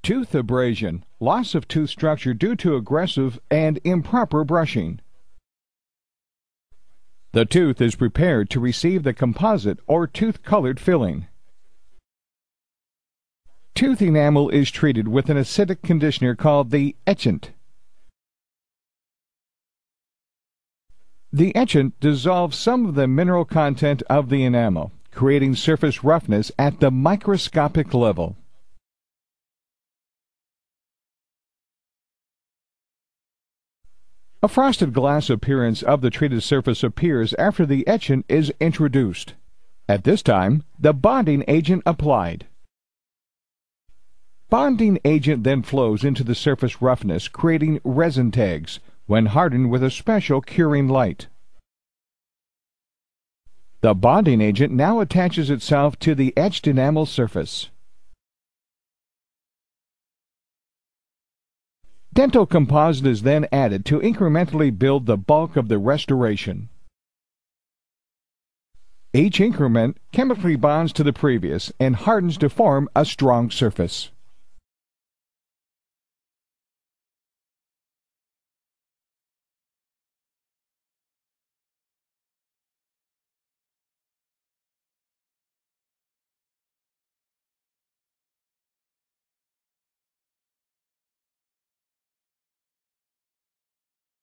Tooth abrasion, loss of tooth structure due to aggressive and improper brushing. The tooth is prepared to receive the composite or tooth-colored filling. Tooth enamel is treated with an acidic conditioner called the etchant. The etchant dissolves some of the mineral content of the enamel, creating surface roughness at the microscopic level. A frosted glass appearance of the treated surface appears after the etchant is introduced. At this time, the bonding agent applied. Bonding agent then flows into the surface roughness, creating resin tags, when hardened with a special curing light. The bonding agent now attaches itself to the etched enamel surface. Dental composite is then added to incrementally build the bulk of the restoration. Each increment chemically bonds to the previous and hardens to form a strong surface.